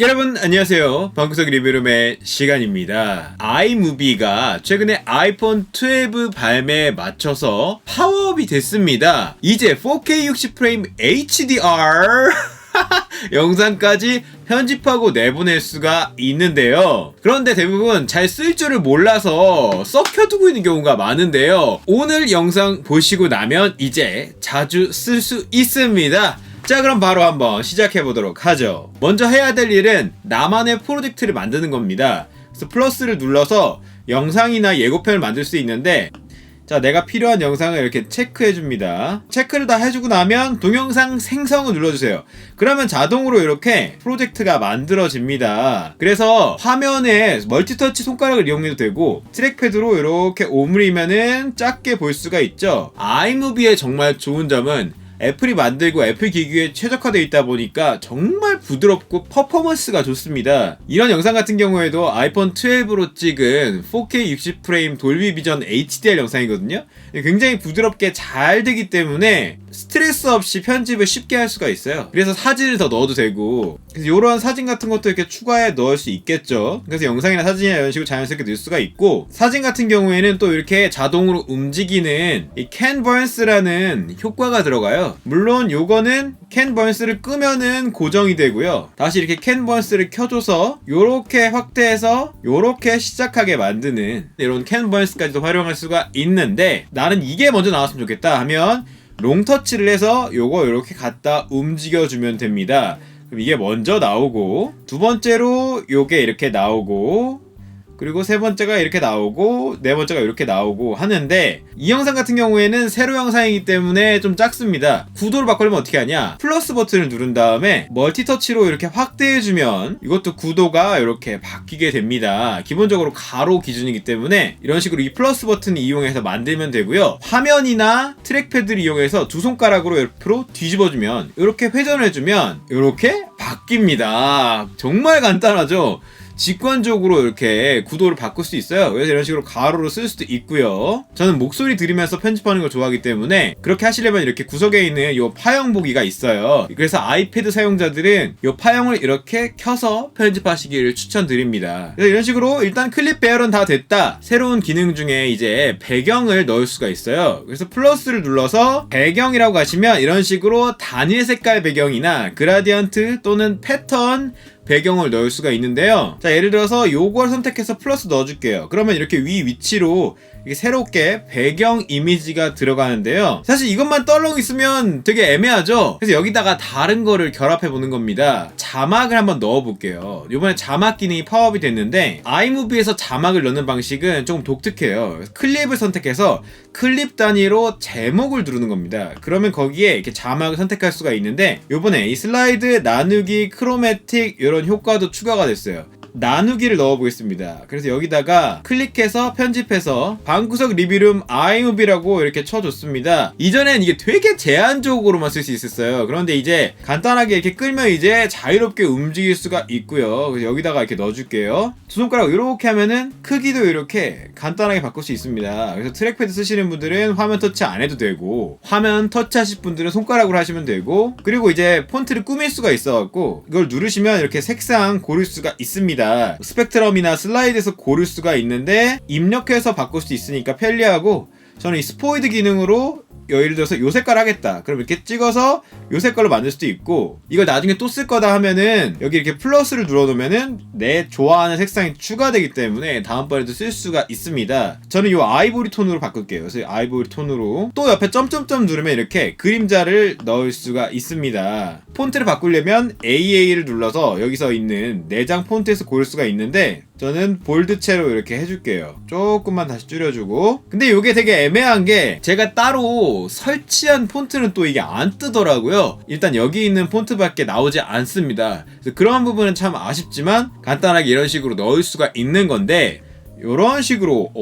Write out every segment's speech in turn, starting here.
여러분 안녕하세요. 방구석 리뷰룸의 시간입니다. 아이무비가 최근에 아이폰 12 발매에 맞춰서 파워업이 됐습니다. 이제 4K 60프레임 HDR 영상까지 편집하고 내보낼 수가 있는데요. 그런데 대부분 잘 쓸 줄을 몰라서 썩혀두고 있는 경우가 많은데요. 오늘 영상 보시고 나면 이제 자주 쓸 수 있습니다. 자, 그럼 바로 한번 시작해보도록 하죠. 먼저 해야 될 일은 나만의 프로젝트를 만드는 겁니다. 그래서 플러스를 눌러서 영상이나 예고편을 만들 수 있는데, 자, 내가 필요한 영상을 이렇게 체크해줍니다. 체크를 다 해주고 나면 동영상 생성을 눌러주세요. 그러면 자동으로 이렇게 프로젝트가 만들어집니다. 그래서 화면에 멀티터치 손가락을 이용해도 되고 트랙패드로 이렇게 오므리면은 작게 볼 수가 있죠. 아이무비의 정말 좋은 점은 애플이 만들고 애플 기기에 최적화되어 있다 보니까 정말 부드럽고 퍼포먼스가 좋습니다. 이런 영상 같은 경우에도 아이폰 12로 찍은 4K 60프레임 돌비 비전 HDR 영상이거든요. 굉장히 부드럽게 잘 되기 때문에 스트레스 없이 편집을 쉽게 할 수가 있어요. 그래서 사진을 더 넣어도 되고, 그래서 이런 사진 같은 것도 이렇게 추가해 넣을 수 있겠죠. 그래서 영상이나 사진이나 이런 식으로 자연스럽게 넣을 수가 있고, 사진 같은 경우에는 또 이렇게 자동으로 움직이는 이 캔버스라는 효과가 들어가요. 물론 요거는 캔버스를 끄면은 고정이 되고요. 다시 이렇게 캔버스를 켜줘서 요렇게 확대해서 요렇게 시작하게 만드는 이런 캔버스까지도 활용할 수가 있는데, 나는 이게 먼저 나왔으면 좋겠다 하면 롱터치를 해서 요거 이렇게 갖다 움직여주면 됩니다. 그럼 이게 먼저 나오고, 두 번째로 요게 이렇게 나오고, 그리고 세 번째가 이렇게 나오고, 네 번째가 이렇게 나오고 하는데, 이 영상 같은 경우에는 세로 영상이기 때문에 좀 작습니다. 구도를 바꾸려면 어떻게 하냐, 플러스 버튼을 누른 다음에 멀티터치로 이렇게 확대해주면 이것도 구도가 이렇게 바뀌게 됩니다. 기본적으로 가로 기준이기 때문에 이런 식으로 이 플러스 버튼을 이용해서 만들면 되고요. 화면이나 트랙패드를 이용해서 두 손가락으로 옆으로 뒤집어주면, 이렇게 회전해주면 이렇게 바뀝니다. 정말 간단하죠? 직관적으로 이렇게 구도를 바꿀 수 있어요. 그래서 이런 식으로 가로로 쓸 수도 있고요. 저는 목소리 들으면서 편집하는 걸 좋아하기 때문에 그렇게 하시려면 이렇게 구석에 있는 이 파형 보기가 있어요. 그래서 아이패드 사용자들은 이 파형을 이렇게 켜서 편집하시기를 추천드립니다. 그래서 이런 식으로 일단 클립 배열은 다 됐다. 새로운 기능 중에 이제 배경을 넣을 수가 있어요. 그래서 플러스를 눌러서 배경이라고 하시면 이런 식으로 단일 색깔 배경이나 그라디언트 또는 패턴 배경을 넣을 수가 있는데요. 자, 예를 들어서 요걸 선택해서 플러스 넣어줄게요. 그러면 이렇게 위치로 이게 새롭게 배경 이미지가 들어가는데요. 사실 이것만 떨렁 있으면 되게 애매하죠? 그래서 여기다가 다른 거를 결합해 보는 겁니다. 자막을 한번 넣어 볼게요. 이번에 자막 기능이 파워업이 됐는데, 아이무비에서 자막을 넣는 방식은 조금 독특해요. 클립을 선택해서 클립 단위로 제목을 누르는 겁니다. 그러면 거기에 이렇게 자막을 선택할 수가 있는데, 요번에 이 슬라이드, 나누기, 크로매틱 이런 효과도 추가가 됐어요. 나누기를 넣어보겠습니다. 그래서 여기다가 클릭해서 편집해서 방구석 리뷰룸 아이무비라고 이렇게 쳐줬습니다. 이전엔 이게 되게 제한적으로만 쓸 수 있었어요. 그런데 이제 간단하게 이렇게 끌면 이제 자유롭게 움직일 수가 있고요. 그래서 여기다가 이렇게 넣어줄게요. 두 손가락 이렇게 하면은 크기도 이렇게 간단하게 바꿀 수 있습니다. 그래서 트랙패드 쓰시는 분들은 화면 터치 안 해도 되고, 화면 터치하실 분들은 손가락으로 하시면 되고, 그리고 이제 폰트를 꾸밀 수가 있어갖고 이걸 누르시면 이렇게 색상 고를 수가 있습니다. 스펙트럼이나 슬라이드에서 고를 수가 있는데 입력해서 바꿀 수 있으니까 편리하고, 저는 이 스포이드 기능으로 예를 들어서 요 색깔 하겠다. 그럼 이렇게 찍어서 요 색깔로 만들 수도 있고, 이걸 나중에 또 쓸 거다 하면은 여기 이렇게 플러스를 눌러 놓으면은 내 좋아하는 색상이 추가되기 때문에 다음번에도 쓸 수가 있습니다. 저는 요 아이보리 톤으로 바꿀게요. 그래서 아이보리 톤으로 또 옆에 점점점 누르면 이렇게 그림자를 넣을 수가 있습니다. 폰트를 바꾸려면 AA를 눌러서 여기서 있는 내장 폰트에서 고를 수가 있는데, 저는 볼드체로 이렇게 해줄게요. 조금만 다시 줄여주고. 근데 이게 되게 애매한 게, 제가 따로 설치한 폰트는 또 이게 안 뜨더라고요. 일단 여기 있는 폰트밖에 나오지 않습니다. 그래서 그런 부분은 참 아쉽지만 간단하게 이런 식으로 넣을 수가 있는 건데, 이런 식으로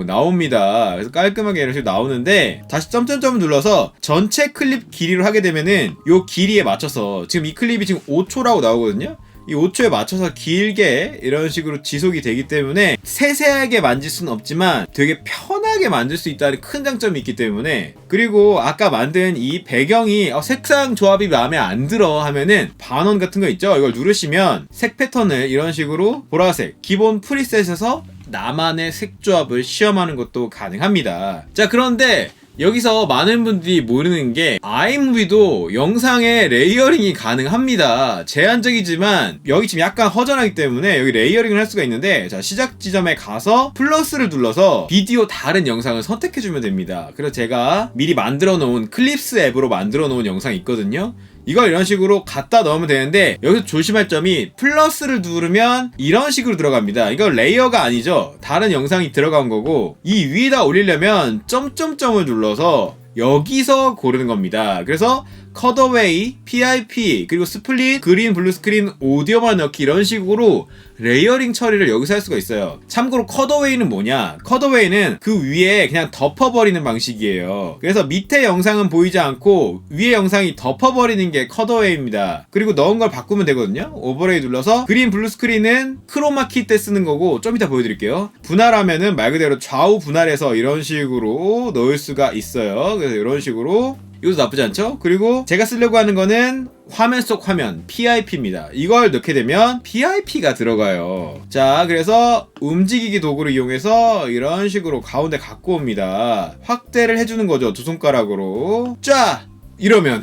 나옵니다. 그래서 깔끔하게 이런 식으로 나오는데, 다시 점점점을 눌러서 전체 클립 길이로 하게 되면은 요 길이에 맞춰서, 지금 이 클립이 지금 5초라고 나오거든요. 이 5초에 맞춰서 길게 이런 식으로 지속이 되기 때문에 세세하게 만질 수는 없지만 되게 편하게 편하게 만들 수 있다는 큰 장점이 있기 때문에, 그리고 아까 만든 이 배경이 색상 조합이 마음에 안 들어 하면은 반원 같은 거 있죠? 이걸 누르시면 색 패턴을 이런 식으로 보라색 기본 프리셋에서 나만의 색 조합을 시험하는 것도 가능합니다. 자, 그런데 여기서 많은 분들이 모르는 게 아이무비도 영상에 레이어링이 가능합니다. 제한적이지만 여기 지금 약간 허전하기 때문에 여기 레이어링을 할 수가 있는데, 자, 시작 지점에 가서 플러스를 눌러서 비디오 다른 영상을 선택해주면 됩니다. 그래서 제가 미리 만들어 놓은 클립스 앱으로 만들어 놓은 영상이 있거든요. 이걸 이런 식으로 갖다 넣으면 되는데, 여기서 조심할 점이 플러스를 누르면 이런 식으로 들어갑니다. 이거 레이어가 아니죠. 다른 영상이 들어간 거고, 이 위에다 올리려면 점점점을 눌러서 여기서 고르는 겁니다. 그래서 컷어웨이, PIP, 그리고 스플릿, 그린, 블루 스크린, 오디오만 넣기, 이런 식으로 레이어링 처리를 여기서 할 수가 있어요. 참고로 컷어웨이는 뭐냐? 컷어웨이는 그 위에 그냥 덮어버리는 방식이에요. 그래서 밑에 영상은 보이지 않고 위에 영상이 덮어버리는 게 컷어웨이입니다. 그리고 넣은 걸 바꾸면 되거든요. 오버레이 눌러서 그린, 블루 스크린은 크로마키 때 쓰는 거고, 좀 이따 보여드릴게요. 분할하면은 말 그대로 좌우 분할해서 이런 식으로 넣을 수가 있어요. 그래서 이런 식으로, 이것도 나쁘지 않죠? 그리고 제가 쓰려고 하는 거는 화면 속 화면, PIP입니다. 이걸 넣게 되면 PIP가 들어가요. 자, 그래서 움직이기 도구를 이용해서 이런 식으로 가운데 갖고 옵니다. 확대를 해주는 거죠. 두 손가락으로. 쫙! 이러면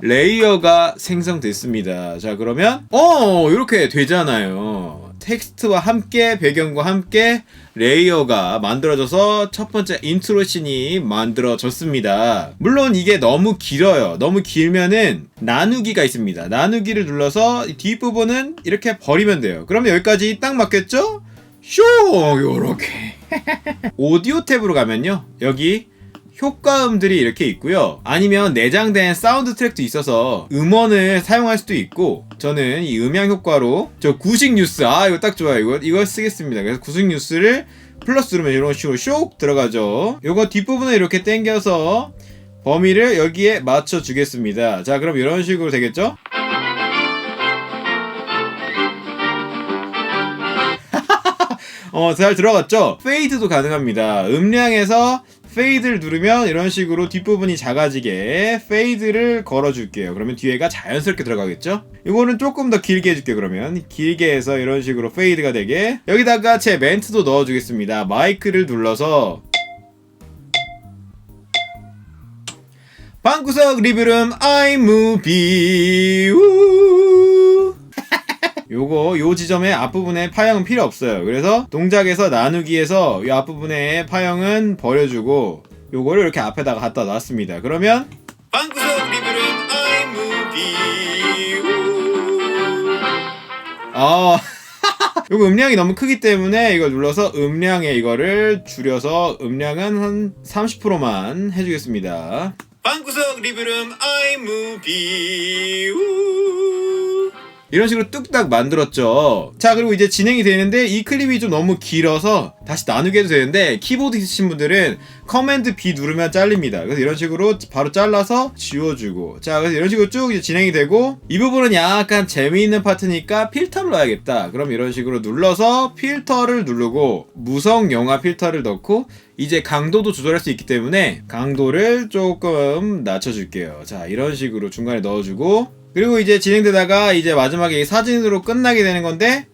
레이어가 생성됐습니다. 자, 그러면 이렇게 되잖아요. 텍스트와 함께, 배경과 함께 레이어가 만들어져서 첫 번째 인트로 씬이 만들어졌습니다. 물론 이게 너무 길어요. 너무 길면은 나누기가 있습니다. 나누기를 눌러서 뒷부분은 이렇게 버리면 돼요. 그러면 여기까지 딱 맞겠죠? 쇼! 요렇게 오디오 탭으로 가면요, 여기 효과음들이 이렇게 있고요. 아니면 내장된 사운드 트랙도 있어서 음원을 사용할 수도 있고, 저는 이 음향 효과로 저 구식 뉴스, 이거 딱 좋아요. 이거 쓰겠습니다. 그래서 구식 뉴스를 플러스 누르면 이런 식으로 쇽 들어가죠. 요거 뒷부분을 이렇게 당겨서 범위를 여기에 맞춰 주겠습니다. 자, 그럼 이런 식으로 되겠죠? 잘 들어갔죠? 페이드도 가능합니다. 음량에서 페이드를 누르면 이런 식으로 뒷부분이 작아지게 페이드를 걸어줄게요. 그러면 뒤에가 자연스럽게 들어가겠죠? 이거는 조금 더 길게 해줄게요. 그러면 길게 해서 이런 식으로 페이드가 되게. 여기다가 제 멘트도 넣어주겠습니다. 마이크를 눌러서 방구석 리뷰룸 아이무비 요 지점의 앞부분에 파형은 필요 없어요. 그래서 동작에서 나누기에서 이 앞부분의 파형은 버려주고 요거를 이렇게 앞에다가 갖다 놨습니다. 그러면 방구석 리뷰룸 아이무비 요거 음량이 너무 크기 때문에 이걸 눌러서 음량에 이거를 줄여서 음량은 한 30%만 해주겠습니다. 방구석 리뷰룸 아이무비 이런 식으로 뚝딱 만들었죠. 자, 그리고 이제 진행이 되는데 이 클립이 좀 너무 길어서 다시 나누게 해도 되는데, 키보드 있으신 분들은 커맨드 B 누르면 잘립니다. 그래서 이런 식으로 바로 잘라서 지워주고, 자, 그래서 이런 식으로 쭉 이제 진행이 되고, 이 부분은 약간 재미있는 파트니까 필터를 넣어야겠다. 그럼 이런 식으로 눌러서 필터를 누르고 무성 영화 필터를 넣고, 이제 강도도 조절할 수 있기 때문에 강도를 조금 낮춰줄게요. 자, 이런 식으로 중간에 넣어주고, 그리고 이제 진행되다가 이제 마지막에 사진으로 끝나게 되는 건데,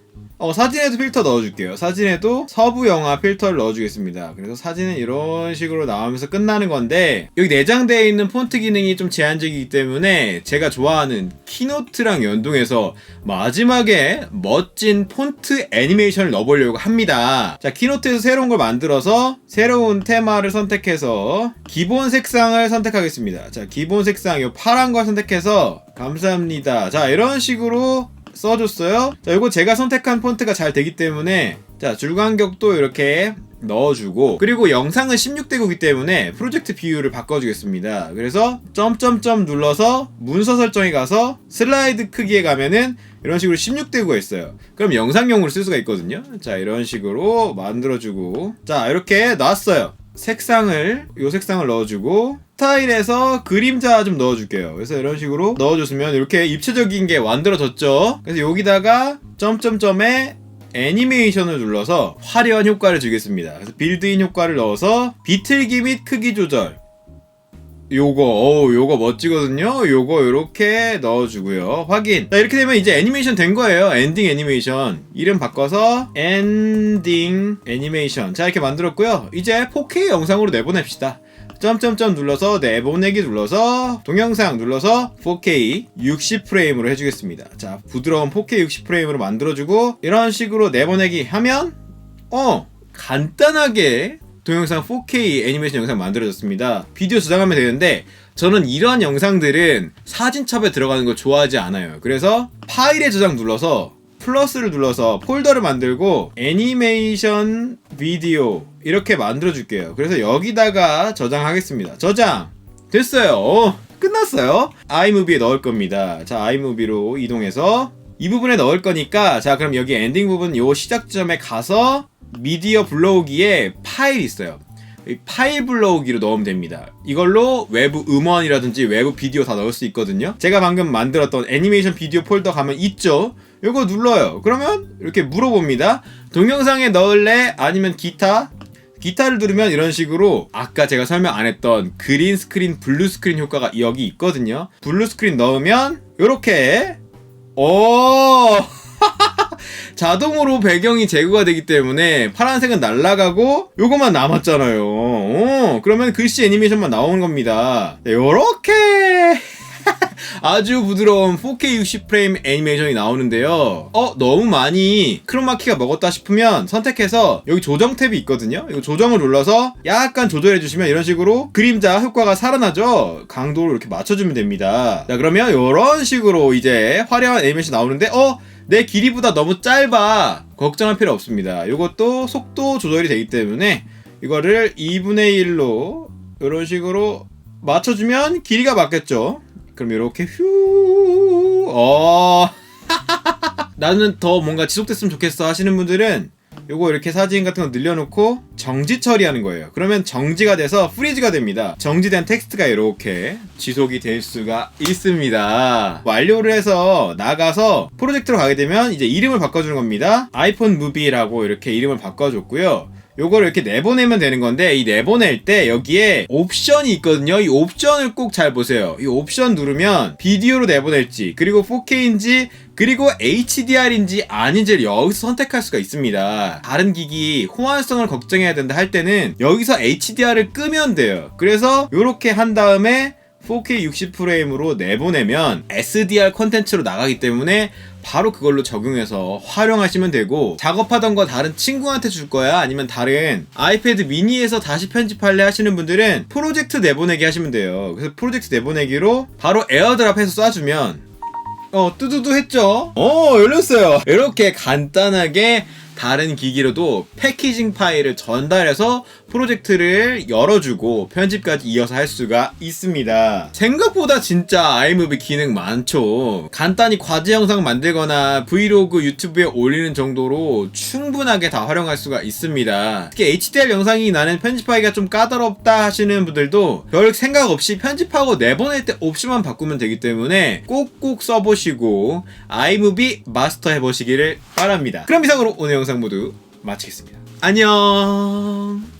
사진에도 필터 넣어줄게요. 사진에도 서부 영화 필터를 넣어주겠습니다. 그래서 사진은 이런 식으로 나오면서 끝나는 건데, 여기 내장되어 있는 폰트 기능이 좀 제한적이기 때문에 제가 좋아하는 키노트랑 연동해서 마지막에 멋진 폰트 애니메이션을 넣어보려고 합니다. 자, 키노트에서 새로운 걸 만들어서 새로운 테마를 선택해서 기본 색상을 선택하겠습니다. 자, 기본 색상 이 파란 걸 선택해서 감사합니다. 자, 이런 식으로 써줬어요. 자, 이거 제가 선택한 폰트가 잘 되기 때문에, 자, 줄간격도 이렇게 넣어주고, 그리고 영상은 16대구이기 때문에 프로젝트 비율을 바꿔주겠습니다. 그래서 점점점 눌러서 문서 설정에 가서 슬라이드 크기에 가면은 이런 식으로 16대구가 있어요. 그럼 영상용으로 쓸 수가 있거든요. 자, 이런 식으로 만들어주고, 자, 이렇게 놨어요. 요 색상을 넣어주고, 스타일에서 그림자 좀 넣어줄게요. 그래서 이런 식으로 넣어줬으면 이렇게 입체적인 게 만들어졌죠. 그래서 여기다가 점점점에 애니메이션을 눌러서 화려한 효과를 주겠습니다. 그래서 빌드인 효과를 넣어서 비틀기 및 크기 조절, 요거 멋지거든요. 요거 요렇게 넣어주고요. 확인. 자, 이렇게 되면 이제 애니메이션 된 거예요. 엔딩 애니메이션. 이름 바꿔서 엔딩 애니메이션. 자, 이렇게 만들었고요. 이제 4K 영상으로 내보냅시다. 점점점 눌러서 내보내기 눌러서 동영상 눌러서 4K 60프레임으로 해주겠습니다. 자, 부드러운 4K 60프레임으로 만들어주고 이런 식으로 내보내기 하면 간단하게 동영상 4K 애니메이션 영상 만들어졌습니다. 비디오 저장하면 되는데 저는 이런 영상들은 사진첩에 들어가는 걸 좋아하지 않아요. 그래서 파일에 저장 눌러서 플러스를 눌러서 폴더를 만들고 애니메이션 비디오 이렇게 만들어 줄게요. 그래서 여기다가 저장하겠습니다. 저장 됐어요. 끝났어요. 아이무비에 넣을 겁니다. 자, 아이무비로 이동해서 이 부분에 넣을 거니까, 자, 그럼 여기 엔딩 부분 요 시작 지점에 가서 미디어 불러오기에 파일 있어요. 이 파일 불러오기로 넣으면 됩니다. 이걸로 외부 음원이라든지 외부 비디오 다 넣을 수 있거든요. 제가 방금 만들었던 애니메이션 비디오 폴더 가면 있죠. 요거 눌러요. 그러면 이렇게 물어봅니다. 동영상에 넣을래? 아니면 기타를 누르면 이런 식으로 아까 제가 설명 안 했던 그린 스크린, 블루 스크린 효과가 여기 있거든요. 블루 스크린 넣으면 요렇게 자동으로 배경이 제거가 되기 때문에 파란색은 날아가고 요거만 남았잖아요. 그러면 글씨 애니메이션만 나오는 겁니다. 네, 요렇게 아주 부드러운 4K 60프레임 애니메이션이 나오는데요. 너무 많이 크로마키가 먹었다 싶으면 선택해서 여기 조정 탭이 있거든요. 이거 조정을 눌러서 약간 조절해 주시면 이런 식으로 그림자 효과가 살아나죠. 강도를 이렇게 맞춰주면 됩니다. 자, 그러면 이런 식으로 이제 화려한 애니메이션 나오는데 내 길이보다 너무 짧아. 걱정할 필요 없습니다. 이것도 속도 조절이 되기 때문에 이거를 2분의 1로 이런 식으로 맞춰주면 길이가 맞겠죠. 그럼 이렇게 나는 더 뭔가 지속됐으면 좋겠어 하시는 분들은 요거 이렇게 사진 같은 거 늘려놓고 정지 처리하는 거예요. 그러면 정지가 돼서 프리즈가 됩니다. 정지된 텍스트가 이렇게 지속이 될 수가 있습니다. 완료를 해서 나가서 프로젝트로 가게 되면 이제 이름을 바꿔주는 겁니다. 아이폰 무비라고 이렇게 이름을 바꿔줬고요. 요거를 이렇게 내보내면 되는 건데, 이 내보낼 때 여기에 옵션이 있거든요. 이 옵션을 꼭 잘 보세요. 이 옵션 누르면 비디오로 내보낼지, 그리고 4K인지, 그리고 HDR인지 아닌지를 여기서 선택할 수가 있습니다. 다른 기기 호환성을 걱정해야 된다 할 때는 여기서 HDR을 끄면 돼요. 그래서 요렇게 한 다음에 4K 60프레임으로 내보내면 SDR 콘텐츠로 나가기 때문에 바로 그걸로 적용해서 활용하시면 되고, 작업하던 거 다른 친구한테 줄 거야 아니면 다른 아이패드 미니에서 다시 편집할래 하시는 분들은 프로젝트 내보내기 하시면 돼요. 그래서 프로젝트 내보내기로 바로 에어드랍해서 쏴주면 뚜두두 했죠? 열렸어요. 이렇게 간단하게 다른 기기로도 패키징 파일을 전달해서 프로젝트를 열어주고 편집까지 이어서 할 수가 있습니다. 생각보다 진짜 아이무비 기능 많죠. 간단히 과제 영상 만들거나 브이로그 유튜브에 올리는 정도로 충분하게 다 활용할 수가 있습니다. 특히 HDR 영상이 나는 편집하기가 좀 까다롭다 하시는 분들도 별 생각 없이 편집하고 내보낼 때 옵션만 바꾸면 되기 때문에 꼭꼭 써보시고 아이무비 마스터 해보시기를 바랍니다. 그럼 이상으로 오늘 영상 모두 마치겠습니다. 안녕.